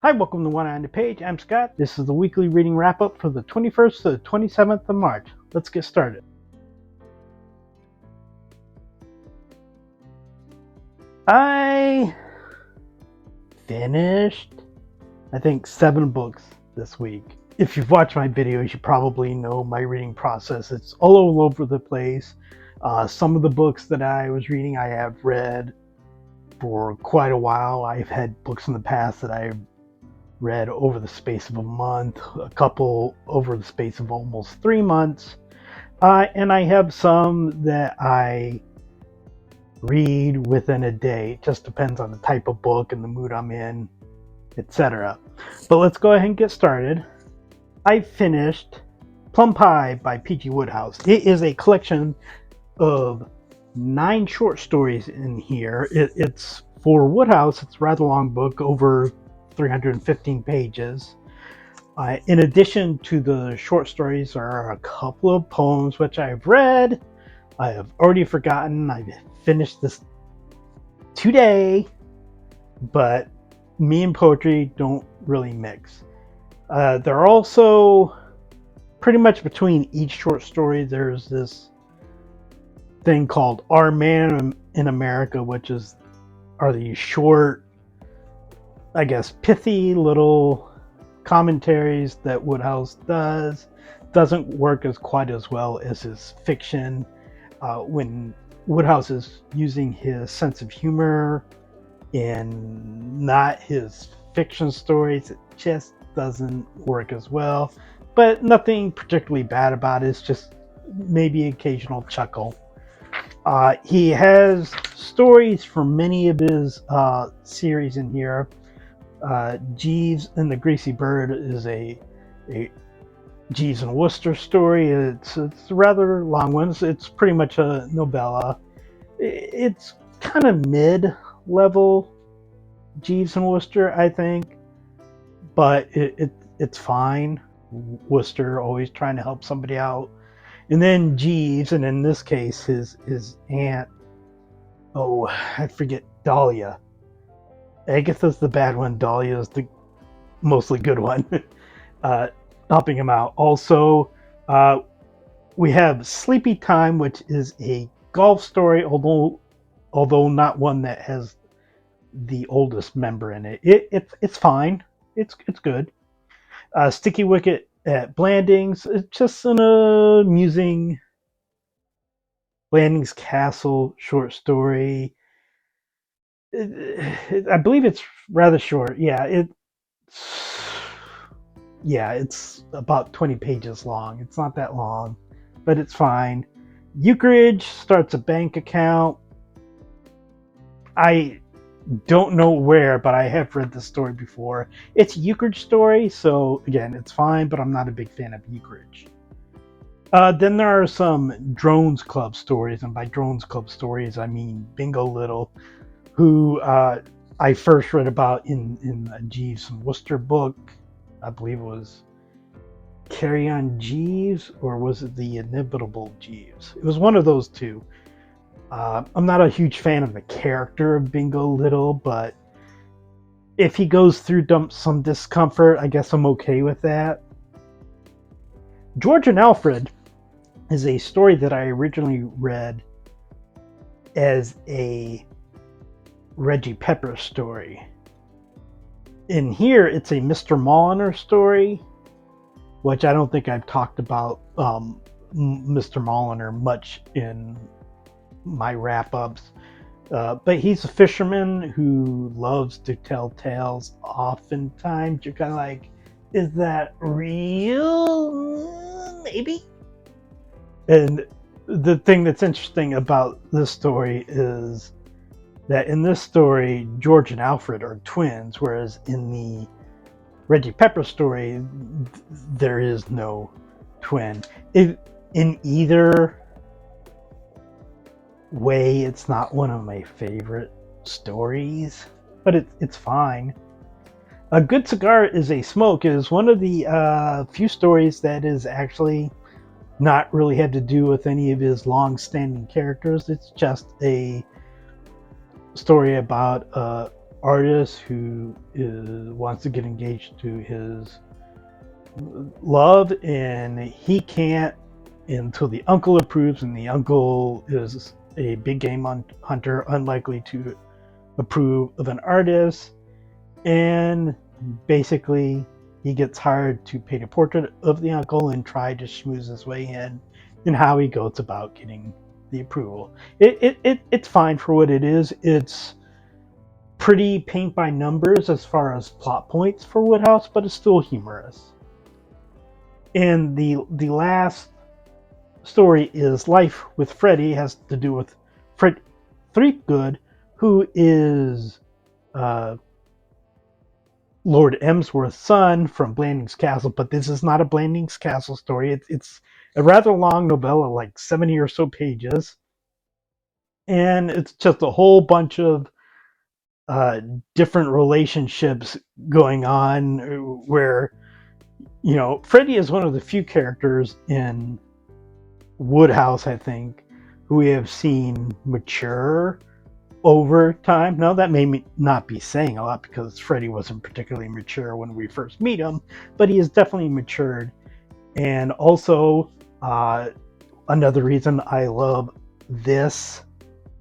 Hi, welcome to One on the Page. I'm Scott. This is the weekly reading wrap up for the 21st to the 27th of March. Let's get started. I finished, I think, 7 books this week. If you've watched my videos, you probably know my reading process. It's all over the place. Some of the books that I was reading, I have read for quite a while. I've had books in the past that I've read over the space of a month, a couple over the space of almost 3 months, and I have some that I read within a day. It just depends on the type of book and the mood I'm in, etc. But let's go ahead and get started. I finished Plum Pie by PG Wodehouse. It is a collection of 9 short stories in here. It's for Wodehouse, it's a rather long book, over 315 pages. In addition to the short stories, there are a couple of poems which I've read. I have already forgotten. I've finished this today, but me and poetry don't really mix. There are also, pretty much between each short story, there's this thing called Our Man in America, which are these short, I guess, pithy little commentaries that Wodehouse does. Doesn't work as quite as well as his fiction. When Wodehouse is using his sense of humor in not his fiction stories, it just doesn't work as well. But nothing particularly bad about it. It's just maybe occasional chuckle. He has stories from many of his series in here. Jeeves and the Greasy Bird is a Jeeves and Wooster story. It's a rather long one. It's pretty much a novella. It's kind of mid-level Jeeves and Wooster, I think, but it's fine. Wooster always trying to help somebody out, and then Jeeves, and in this case, his aunt. Oh, I forget, Dahlia. Agatha's the bad one. Dahlia's the mostly good one. Helping him out. Also, we have Sleepy Time, which is a golf story, although not one that has the oldest member in it. It's fine. It's good. Sticky Wicket at Blandings. It's just an amusing Blandings Castle short story. I believe it's rather short. It's about 20 pages long. It's not that long, but it's fine. Euchridge starts a bank account. I don't know where, but I have read this story before. It's a Euchridge story, so again, it's fine, but I'm not a big fan of Euchridge. Then there are some Drones Club stories, and by Drones Club stories, I mean Bingo Little, who I first read about in a Jeeves and Wooster book. I believe it was Carry On Jeeves, or was it The Inevitable Jeeves? It was one of those two. I'm not a huge fan of the character of Bingo Little, but if he goes through some discomfort, I guess I'm okay with that. George and Alfred is a story that I originally read as a Reggie Pepper story. In here, it's a Mr. Mulliner story, which I don't think I've talked about Mr. Mulliner much in my wrap-ups. But he's a fisherman who loves to tell tales. Oftentimes, you're kind of like, is that real? Maybe. And the thing that's interesting about this story is that in this story, George and Alfred are twins, whereas in the Reggie Pepper story, there is no twin. In either way, it's not one of my favorite stories, but it's fine. A Good Cigar is a Smoke is one of the few stories that is actually not really had to do with any of his long-standing characters. It's just a story about artist who wants to get engaged to his love, and he can't until the uncle approves, and the uncle is a big game hunter, unlikely to approve of an artist. And basically, he gets hired to paint a portrait of the uncle and try to schmooze his way in, and how he goes about getting the approval. It's fine for what it is. It's pretty paint by numbers as far as plot points for Wodehouse, but it's still humorous. And the last story is Life with Freddy. It has to do with Fred Threepgood, who is Lord Emsworth's son from Blandings Castle, but this is not a Blandings Castle story. It's a rather long novella, like 70 or so pages, and it's just a whole bunch of uh, different relationships going on where, Freddy is one of the few characters in Wodehouse, I think, who we have seen mature over time. Now, that may not be saying a lot because Freddy wasn't particularly mature when we first meet him, but he has definitely matured. And also, another reason I love this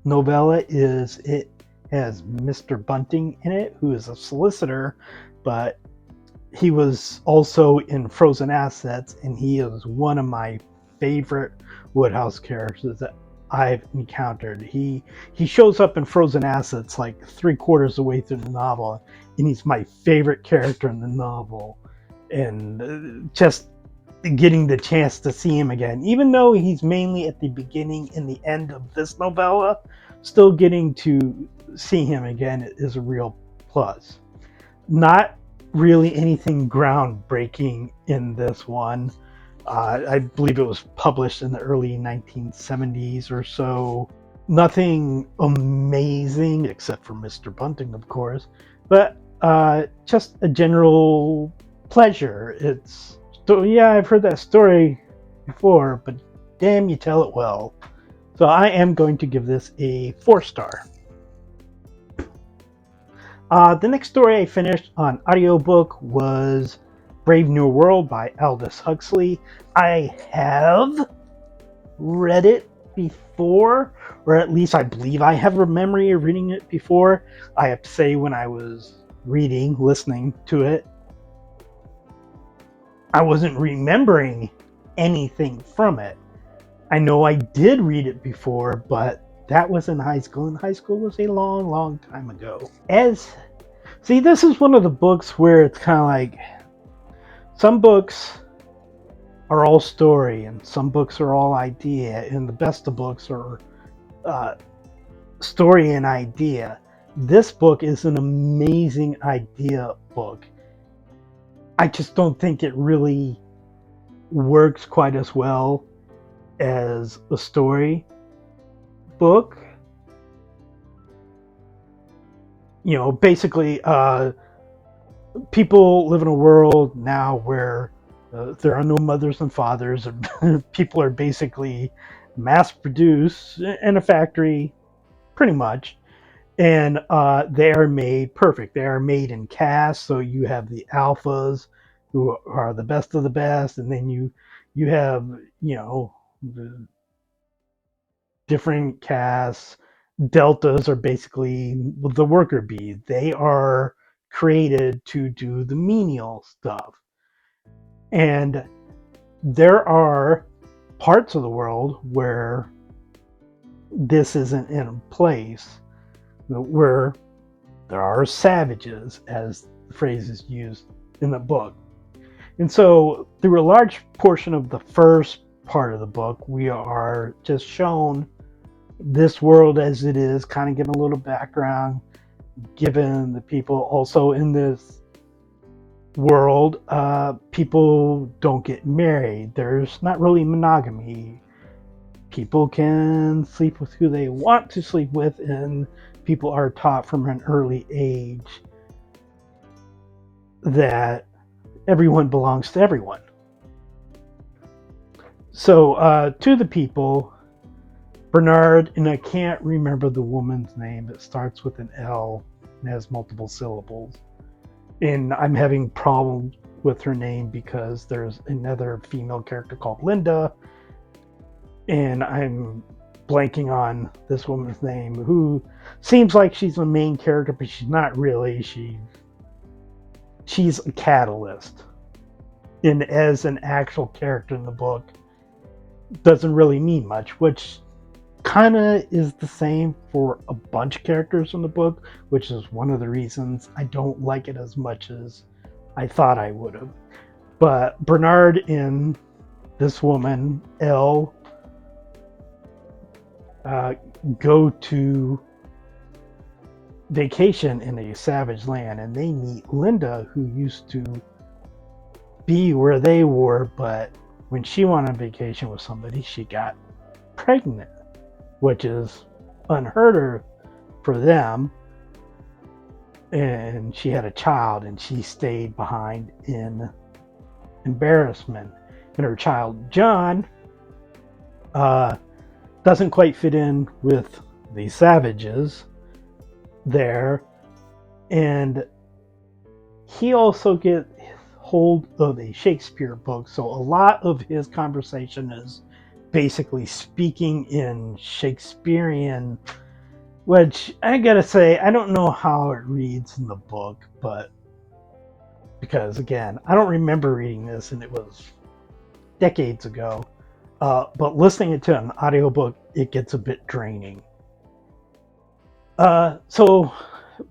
novella is it has Mr. Bunting in it, who is a solicitor, but he was also in Frozen Assets, and he is one of my favorite Wodehouse characters that I've encountered. He shows up in Frozen Assets like 3/4 of the way through the novel, and he's my favorite character in the novel. And just getting the chance to see him again, even though he's mainly at the beginning and the end of this novella, still getting to see him again is a real plus. Not really anything groundbreaking in this one. I believe it was published in the early 1970s or so. Nothing amazing except for Mr. Bunting, of course, but just a general pleasure. Yeah, I've heard that story before, but damn, you tell it well. So I am going to give this a 4-star. The next story I finished on audiobook was Brave New World by Aldous Huxley. I have read it before, or at least I believe I have a memory of reading it before. I have to say, when I was listening to it, I wasn't remembering anything from it. I know I did read it before, but that was in high school, and high school was a long, long time ago. See, this is one of the books where it's kind of like, some books are all story, and some books are all idea, and the best of books are story and idea. This book is an amazing idea book. I just don't think it really works quite as well as a story book. Basically, people live in a world now where there are no mothers and fathers, and people are basically mass produced in a factory, pretty much, and they are made perfect. They are made in caste, so you have the alphas who are the best of the best, and then you have the different castes. Deltas are basically the worker bees. They are created to do the menial stuff. And there are parts of the world where this isn't in place, where there are savages, as the phrase is used in the book. And so, through a large portion of the first part of the book, we are just shown this world as it is, kind of given a little background, given the people also in this world. People don't get married. There's not really monogamy. People can sleep with who they want to sleep with, and people are taught from an early age that everyone belongs to everyone. So, to the people, Bernard, and I can't remember the woman's name, it starts with an L. and has multiple syllables. And I'm having problems with her name because there's another female character called Linda, and I'm blanking on this woman's name, who seems like she's the main character, but she's not really. She's a catalyst, and as an actual character in the book, doesn't really mean much, which kind of is the same for a bunch of characters in the book, which is one of the reasons I don't like it as much as I thought I would have. But Bernard and this woman, Elle, go to vacation in a savage land, and they meet Linda, who used to be where they were, but when she went on vacation with somebody, she got pregnant, which is unheard of for them. And she had a child, and she stayed behind in embarrassment. And her child, John, doesn't quite fit in with the savages there. And he also gets hold of a Shakespeare book, so a lot of his conversation is basically speaking in Shakespearean, which I gotta say, I don't know how it reads in the book, but because again, I don't remember reading this, and it was decades ago. But listening it to an audiobook, it gets a bit draining. So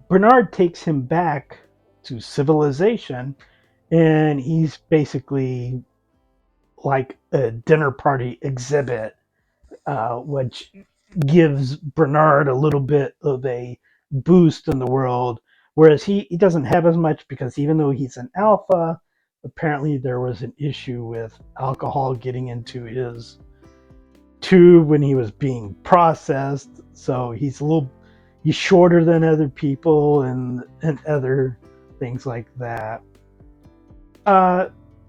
Bernard takes him back to civilization, and he's basically like a dinner party exhibit, which gives Bernard a little bit of a boost in the world, whereas he doesn't have as much, because even though he's an alpha, apparently there was an issue with alcohol getting into his tube when he was being processed, so he's shorter than other people, and other things like that.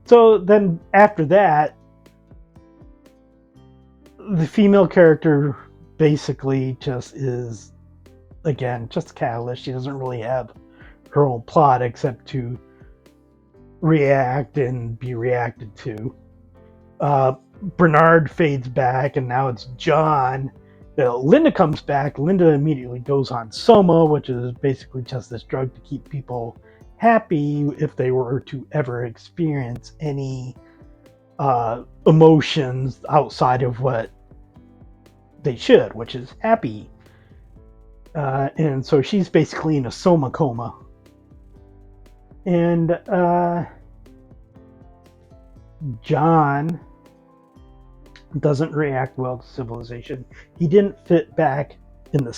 So then after that, the female character basically just is, again, just a catalyst. She doesn't really have her own plot except to react and be reacted to. Bernard fades back, and now it's John. Linda comes back. Linda immediately goes on Soma, which is basically just this drug to keep people happy if they were to ever experience any emotions outside of what they should, which is happy. And so she's basically in a Soma coma. And John doesn't react well to civilization. He didn't fit back in the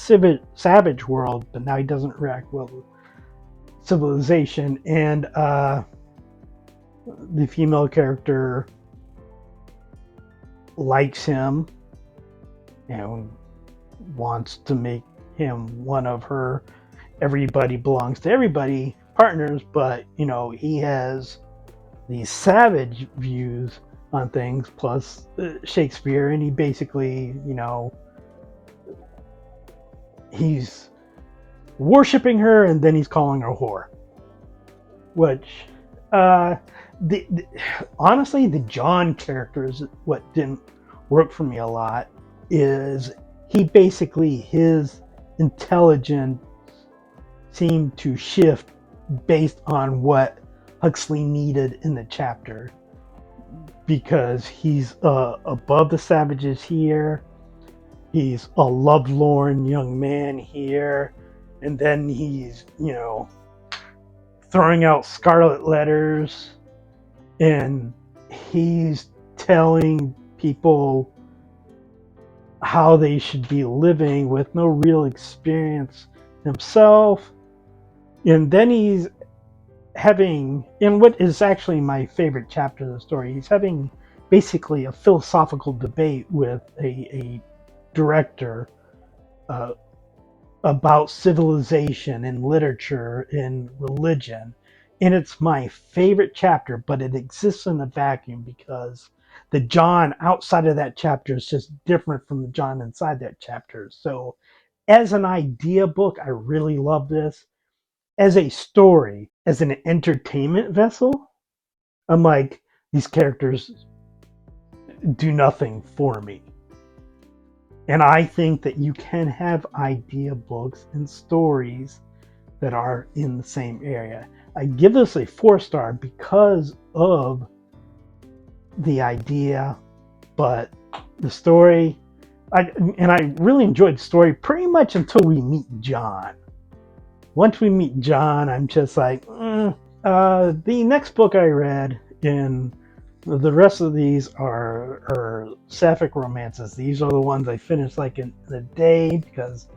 savage world, but now he doesn't react well to civilization. And the female character likes him and wants to make him one of her everybody belongs to everybody partners, but he has these savage views on things, plus Shakespeare, and he basically, he's worshiping her, and then he's calling her a whore. Which, honestly, the John character is what didn't work for me a lot. Is he basically, his intelligence seemed to shift based on what Huxley needed in the chapter, because he's above the savages here, he's a lovelorn young man here, and then he's throwing out scarlet letters, and he's telling people how they should be living with no real experience himself. And then he's having, in what is actually my favorite chapter of the story, he's having basically a philosophical debate with a director about civilization and literature and religion. And it's my favorite chapter, but it exists in a vacuum because the John outside of that chapter is just different from the John inside that chapter. So as an idea book, I really love this. as a story, as an entertainment vessel, I'm like, these characters do nothing for me. And I think that you can have idea books and stories that are in the same area. I give this a 4-star because of the idea, but the story, I really enjoyed the story pretty much until we meet John. Once we meet John, I'm just like, the next book I read, and the rest of these are sapphic romances. These are the ones I finished like in a day, because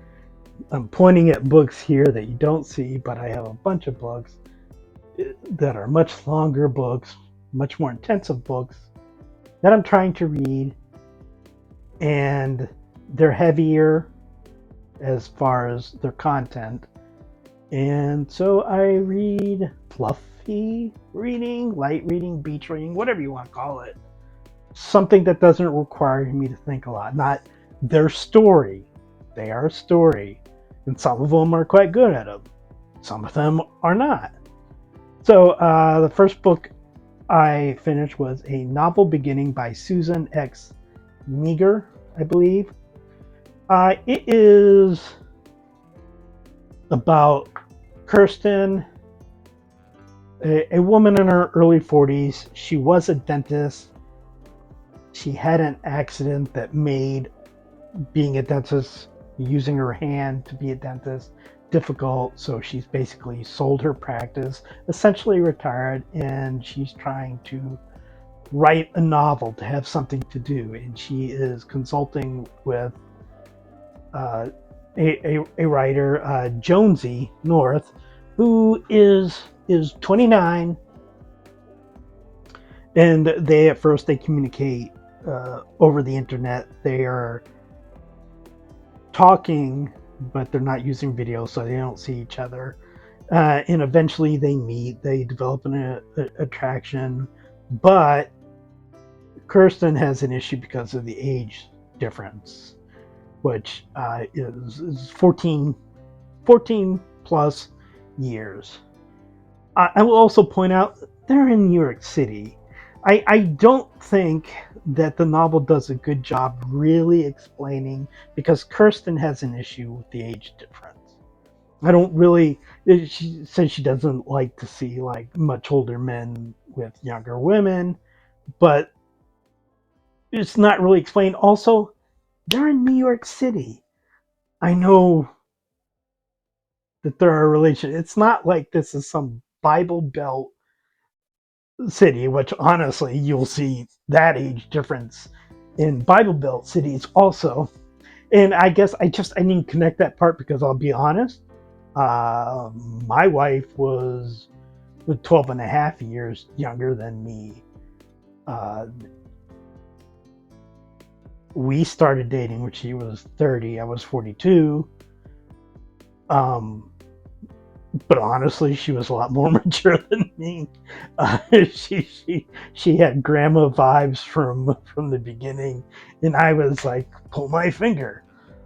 I'm pointing at books here that you don't see, but I have a bunch of books that are much longer books, much more intensive books that I'm trying to read, and they're heavier as far as their content. And so I read fluffy reading, light reading, beach reading, whatever you want to call it. Something that doesn't require me to think a lot. Not their story. They are a story. And some of them are quite good at them. Some of them are not. So the first book I finished was A Novel Beginning by Susan X. Meagher, I believe. It is about Kirsten, a woman in her early 40s. She was a dentist. She had an accident that made being a dentist, using her hand to be a dentist, difficult. So she's basically sold her practice, essentially retired, and she's trying to write a novel to have something to do. And she is consulting with a writer, Jonesy North, who is 29, and at first they communicate over the internet. They are talking, but they're not using video, so they don't see each other. And eventually they meet. They develop an attraction, but Kirsten has an issue because of the age difference, which is 14 plus years. I will also point out they're in New York City. I don't think that the novel does a good job really explaining, because Kirsten has an issue with the age difference. I don't really, she says she doesn't like to see like much older men with younger women, but it's not really explained. Also, they're in New York City. I know that there are relations. It's not like this is some Bible Belt city, which honestly, you'll see that age difference in Bible Belt cities also. And I guess I didn't connect that part, because I'll be honest, my wife was 12 and a half years younger than me. We started dating when she was 30. I was 42. But honestly, she was a lot more mature than me. She had grandma vibes from the beginning, and I was like, pull my finger.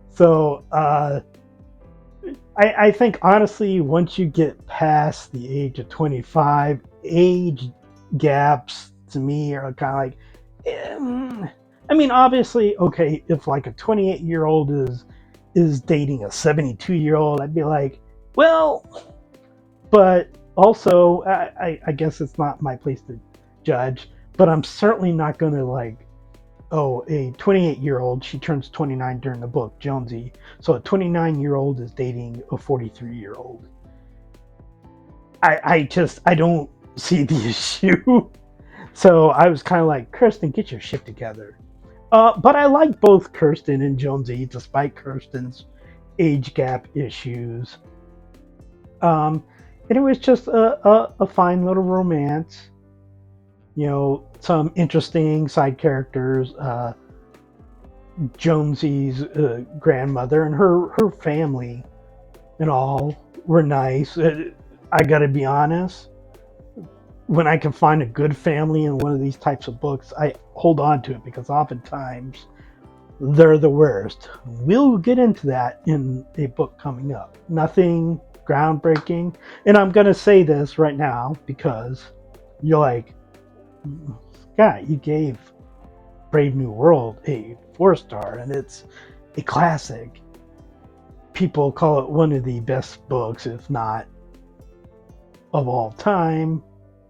So I think honestly, once you get past the age of 25, age gaps to me are kind of like, I mean, obviously, okay, if like a 28-year-old is dating a 72-year-old, I'd be like, well, but also, I guess it's not my place to judge, but I'm certainly not going to like, oh, a 28-year-old, she turns 29 during the book, Jonesy. So a 29-year-old is dating a 43-year-old. I don't see the issue. So I was kind of like, Kirsten, get your shit together. But I like both Kirsten and Jonesy, despite Kirsten's age gap issues. And it was just a fine little romance. You know, some interesting side characters. Jonesy's grandmother and her family and all were nice. I gotta be honest, when I can find a good family in one of these types of books, I hold on to it, because oftentimes they're the worst. We'll get into that in a book coming up. Nothing groundbreaking. And I'm going to say this right now because you're like, Scott, you gave Brave New World a 4-star, and it's a classic. People call it one of the best books, if not of all time.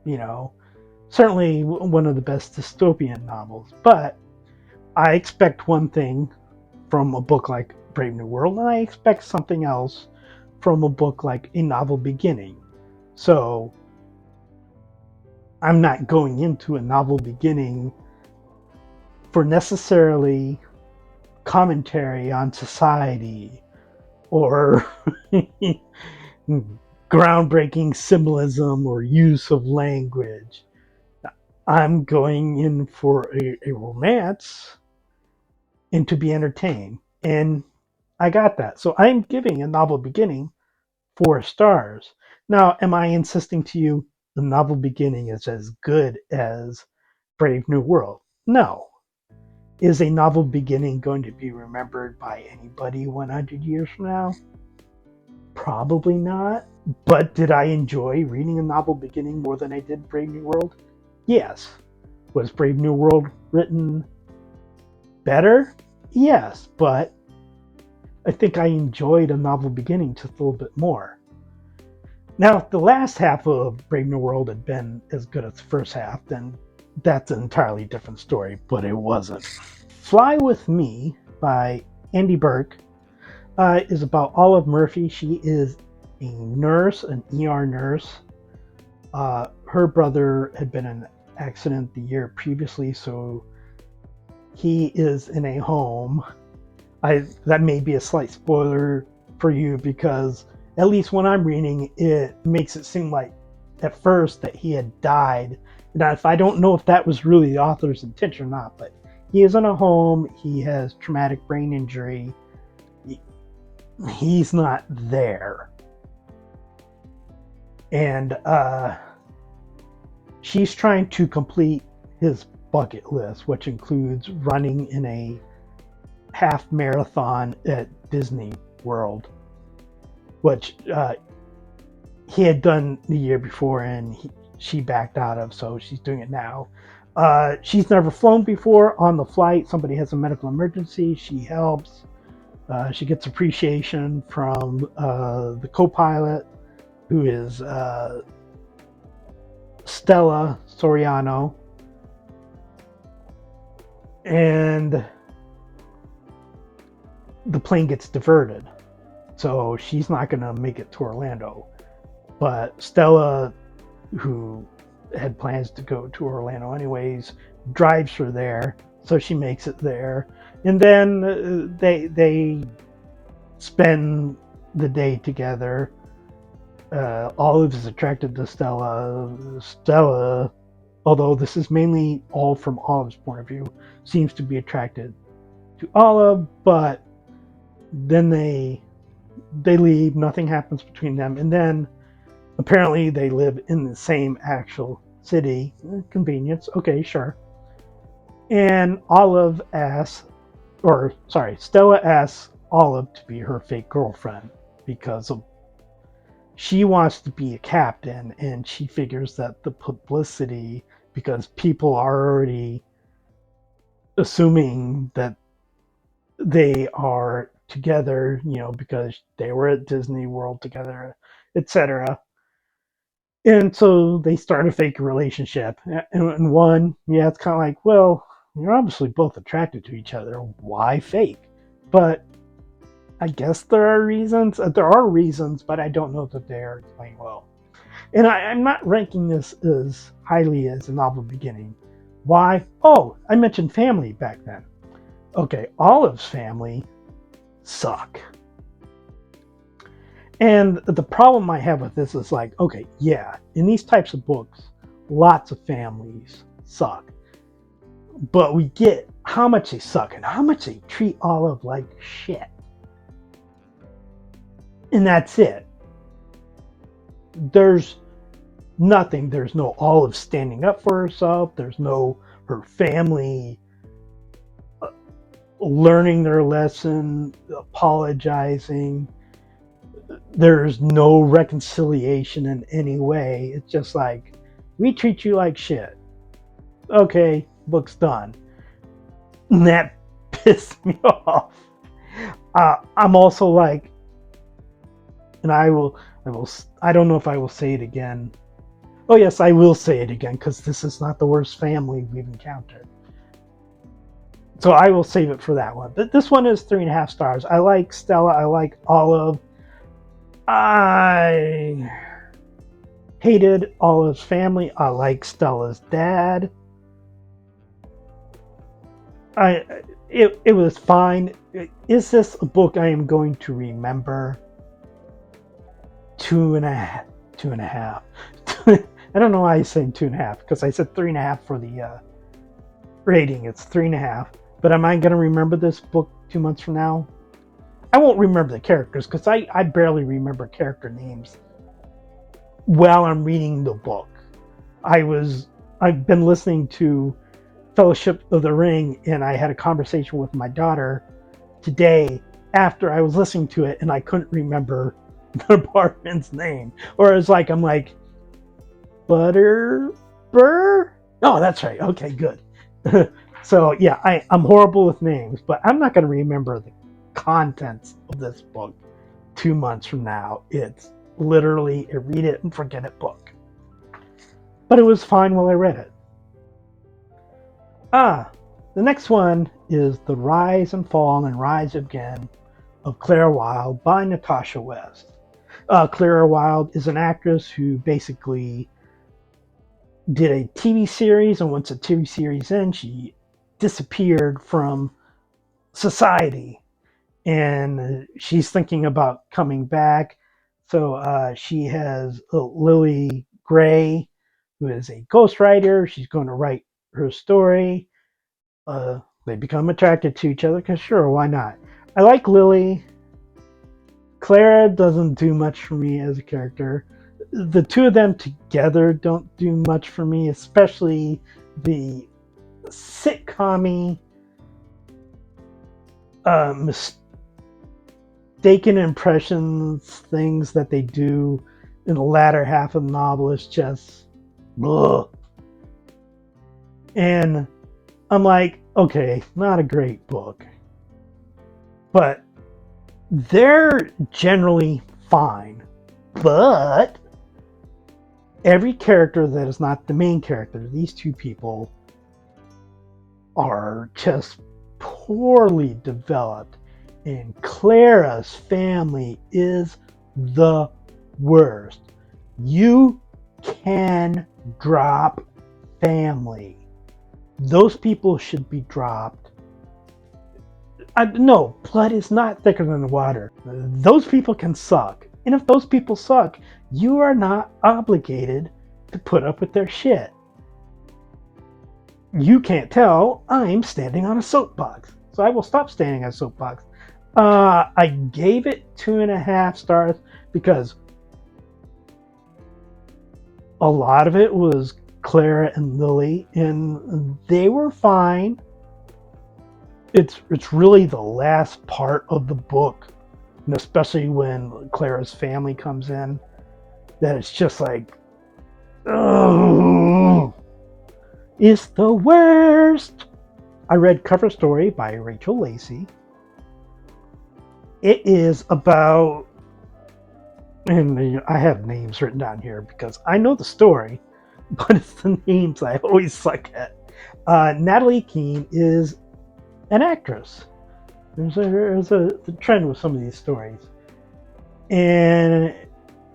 You know, certainly one of the best dystopian novels. But I expect one thing from a book like Brave New World, and I expect something else from a book like A Novel Beginning. So I'm not going into A Novel Beginning for necessarily commentary on society or groundbreaking symbolism or use of language. I'm going in for a romance and to be entertained. And I got that. So I'm giving A Novel Beginning 4 stars. Now, am I insisting to you The Novel Beginning is as good as Brave New World? No. Is A Novel Beginning going to be remembered by anybody 100 years from now? Probably not. But did I enjoy reading A Novel Beginning more than I did Brave New World? Yes. Was Brave New World written better? Yes, but I think I enjoyed A Novel Beginning just a little bit more. Now, if the last half of Brave New World had been as good as the first half, then that's an entirely different story, but it wasn't. Fly With Me by Andie Burke is about Olive Murphy. She is a nurse, an ER nurse. Her brother had been in an accident the year previously, so he is in a home. That may be a slight spoiler for you because at least when I'm reading, it makes it seem like at first that he had died. Now, if I don't know if that was really the author's intention or not, but he is in a home. He has traumatic brain injury. He's not there. And she's trying to complete his bucket list, which includes running in a half marathon at Disney World, which he had done the year before and she backed out of, so she's doing it now. She's never flown before. On the flight, somebody has a medical emergency. She helps. She gets appreciation from the co-pilot, who is Stella Soriano. And the plane gets diverted, so she's not going to make it to Orlando. But Stella, who had plans to go to Orlando anyways, drives her there, so she makes it there. And then they spend the day together. Olive is attracted to Stella. Stella, although this is mainly all from Olive's point of view, seems to be attracted to Olive, but then they leave. Nothing happens between them, and then apparently they live in the same actual city. Convenience, okay, sure. And Stella asks Olive to be her fake girlfriend because she wants to be a captain, and she figures that the publicity, because people are already assuming that they are together, because they were at Disney World together, etc. And so they start a fake relationship. And one, it's kind of like, well, you're obviously both attracted to each other. Why fake? But I guess there are reasons. There are reasons, but I don't know that they are explained well. And I'm not ranking this as highly as A Novel Beginning. Why? Oh, I mentioned family back then. Okay, Olive's family suck. And the problem I have with this is like, okay, yeah, in these types of books, lots of families suck. But we get how much they suck and how much they treat Olive like shit. And that's it. There's nothing. There's no Olive standing up for herself. There's no her family learning their lesson, apologizing. there's no reconciliation in any way. It's just like, we treat you like shit. Okay, book's done. And that pissed me off. I'm also like, and I don't know if I will say it again. Oh yes, I will say it again because this is not the worst family we've encountered. So I will save it for that one. But this one is 3.5 stars. I like Stella. I like Olive. I hated Olive's family. I like Stella's dad. It was fine. Is this a book I am going to remember? 2.5. 2.5. I don't know why I said 2.5 because I said 3.5 for the rating. It's 3.5. But am I going to remember this book 2 months from now? I won't remember the characters because I barely remember character names while I'm reading the book. I've been listening to Fellowship of the Ring, and I had a conversation with my daughter today after I was listening to it, and I couldn't remember the apartment's name. Or it's like, I'm like, Butterbur? Oh, that's right. Okay, good. So yeah, I'm horrible with names, but I'm not going to remember the contents of this book 2 months from now. It's literally a read it and forget it book. But it was fine while I read it. The next one is The Rise and Fall and Rise Again of Clara Wilde by Natasha West. Clara Wilde is an actress who basically did a TV series, and once the TV series ends, she disappeared from society, and she's thinking about coming back. So she has Lily Gray, who is a ghostwriter. She's going to write her story. They become attracted to each other because sure, why not? I like Lily. Clara doesn't do much for me as a character. The two of them together don't do much for me, especially the sitcom-y, mistaken impressions, things that they do in the latter half of the novel is just ugh. And I'm like, okay, not a great book, but they're generally fine. But every character that is not the main character, these two people are just poorly developed, and Clara's family is the worst. You can drop family. Those people should be dropped. No, blood is not thicker than the water. Those people can suck. And if those people suck, you are not obligated to put up with their shit. You can't tell I'm standing on a soapbox, so I will stop standing on a soapbox. I gave it 2.5 stars because a lot of it was Clara and Lily, and they were fine. It's really the last part of the book, and especially when Clara's family comes in, that it's just like, oh, it's the worst. I read Cover Story by Rachel Lacey. It is about, and I have names written down here because I know the story, but it's the names I always suck at. Natalie Keene is an actress. There's a trend with some of these stories, and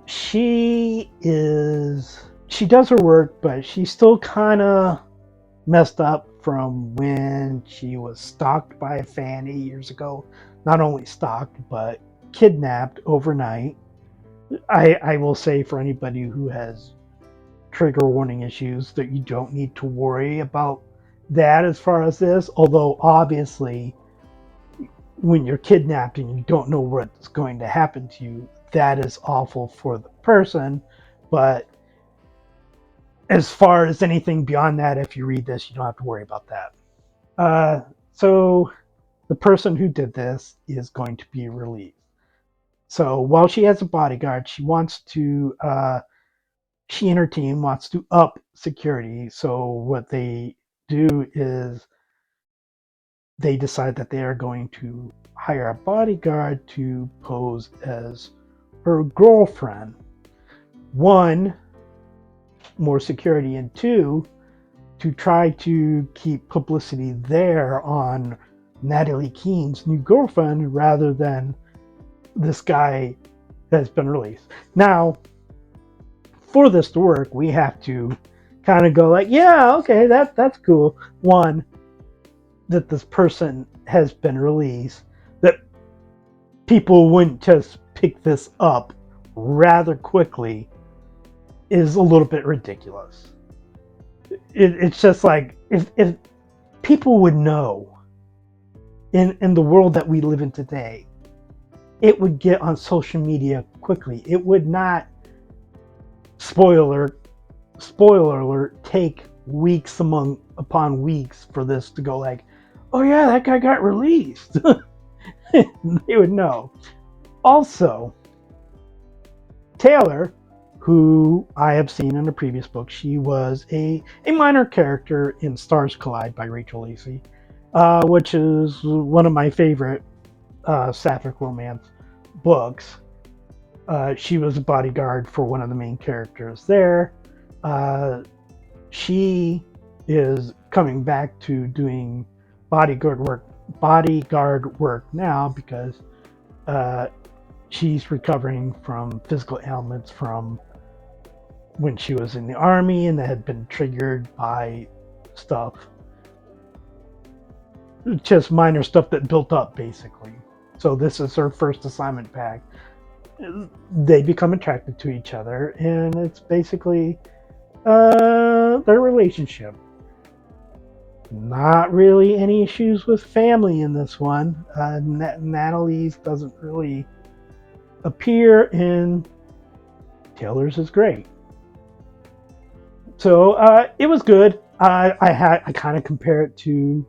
she does her work, but she's still kind of messed up from when she was stalked by a fan 8 years ago. Not only stalked, but kidnapped overnight. I will say, for anybody who has trigger warning issues, that you don't need to worry about that as far as this, although obviously when you're kidnapped and you don't know what's going to happen to you, that is awful for the person. But as far as anything beyond that, if you read this, you don't have to worry about that. So the person who did this is going to be released. So while she has a bodyguard, she and her team wants to up security. So what they do is they decide that they are going to hire a bodyguard to pose as her girlfriend. One, more security, and two, to try to keep publicity there on Natalie Keene's new girlfriend rather than this guy that's been released. Now, for this to work, we have to kind of go like, yeah, okay, that's cool. One, that this person has been released, that people wouldn't just pick this up rather quickly is a little bit ridiculous. It's just like if people would know in the world that we live in today, it would get on social media quickly. It would not, spoiler alert, take weeks upon weeks for this to go like, oh yeah, that guy got released. They would know. Also, Taylor, who I have seen in a previous book, she was a minor character in Stars Collide by Rachel Lacey, which is one of my favorite sapphic romance books. She was a bodyguard for one of the main characters there. She is coming back to doing bodyguard work now because she's recovering from physical ailments from when she was in the army, and that had been triggered by stuff, just minor stuff that built up basically. So this is her first assignment back. They become attracted to each other, and it's basically their relationship. Not really any issues with family in this one. Natalie's doesn't really appear, and Taylor's is great. So it was good. I kind of compare it to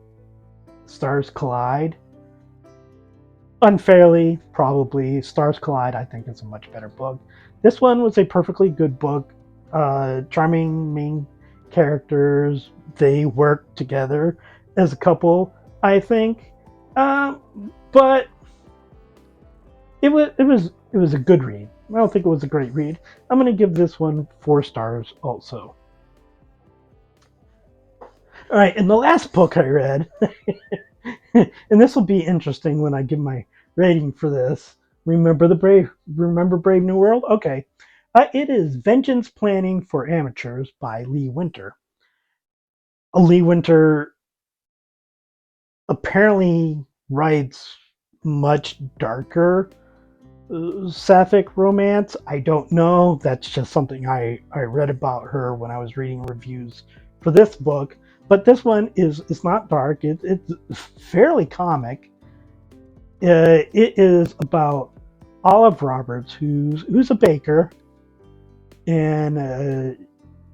Stars Collide. Unfairly, probably. Stars Collide, I think, is a much better book. This one was a perfectly good book. Charming main characters. They work together as a couple, I think. But it was a good read. I don't think it was a great read. I'm going to give this one 4 stars also. All right, and the last book I read, and this will be interesting when I give my rating for this. Remember Brave New World? Okay. It is Vengeance Planning for Amateurs by Lee Winter. Lee Winter apparently writes much darker sapphic romance. I don't know. That's just something I read about her when I was reading reviews for this book. But this one is not dark. It's fairly comic. It is about Olive Roberts, who's a baker, and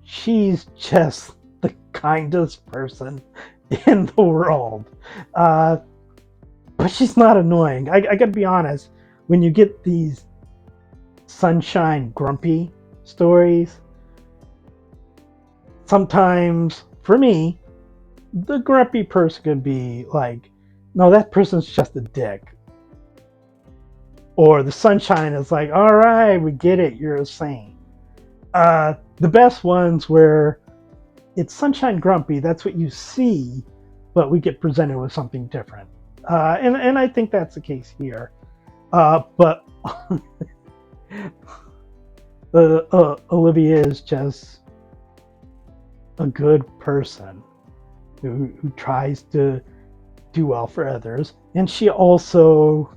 she's just the kindest person in the world. But she's not annoying. I gotta be honest. When you get these sunshine grumpy stories, sometimes for me, the grumpy person can be like, no, that person's just a dick. Or the sunshine is like, all right, we get it, you're a saint. The best ones where it's sunshine grumpy, that's what you see, but we get presented with something different. And I think that's the case here. But Olivia is just a good person who tries to do well for others. And she also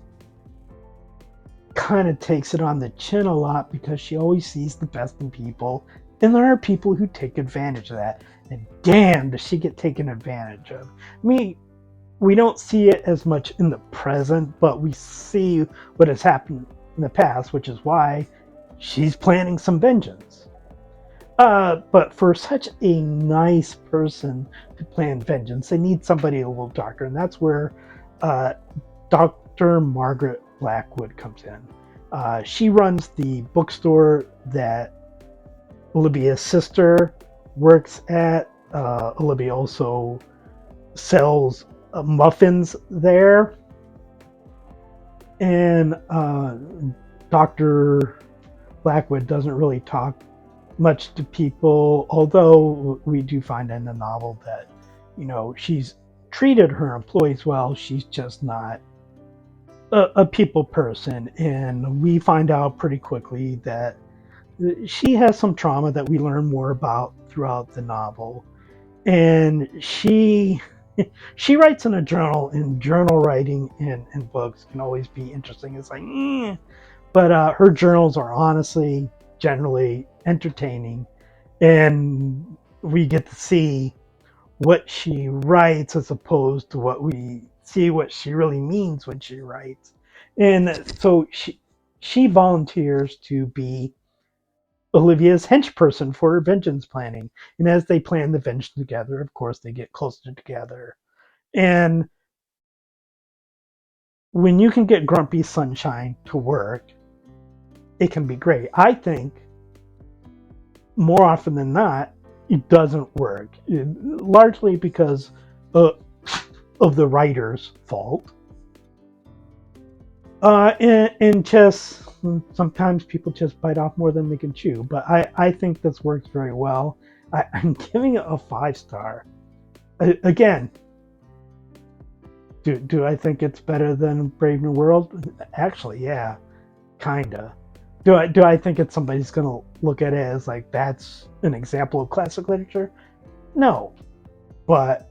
kind of takes it on the chin a lot because she always sees the best in people. And there are people who take advantage of that. And damn, does she get taken advantage of. We don't see it as much in the present, but we see what has happened in the past, which is why she's planning some vengeance. But for such a nice person to plan vengeance, they need somebody a little darker, and that's where Dr. Margaret Blackwood comes in. She runs the bookstore that Olivia's sister works at. Olivia also sells muffins there. And Dr. Blackwood doesn't really talk much to people, although we do find in the novel that, she's treated her employees well. She's just not a people person. And we find out pretty quickly that she has some trauma that we learn more about throughout the novel. And she writes in a journal, and journal writing in books can always be interesting. It's like, but her journals are honestly generally entertaining, and we get to see what she writes as opposed to what we see what she really means when she writes. And so she volunteers to be Olivia's henchperson for her vengeance planning. And as they plan the vengeance together, of course, they get closer together. And when you can get Grumpy Sunshine to work, it can be great. I think more often than not, it doesn't work, largely because of the writer's fault. And just sometimes people just bite off more than they can chew. But I think this works very well. I'm giving it a 5-star. Again, do I think it's better than Brave New World? Actually, yeah, kinda. Do I think it's somebody's gonna look at it as like that's an example of classic literature? No, but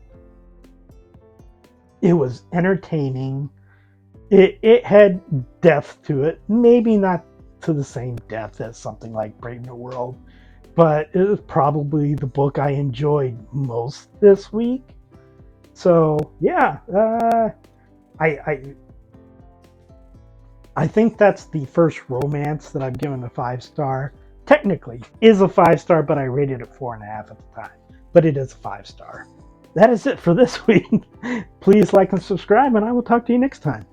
it was entertaining. It had depth to it, maybe not to the same depth as something like Brave New World, but it was probably the book I enjoyed most this week. So yeah, I think that's the first romance that I've given a 5-star. Technically, is a 5-star, but I rated it 4.5 at the time. But it is a 5-star. That is it for this week. Please like and subscribe, and I will talk to you next time.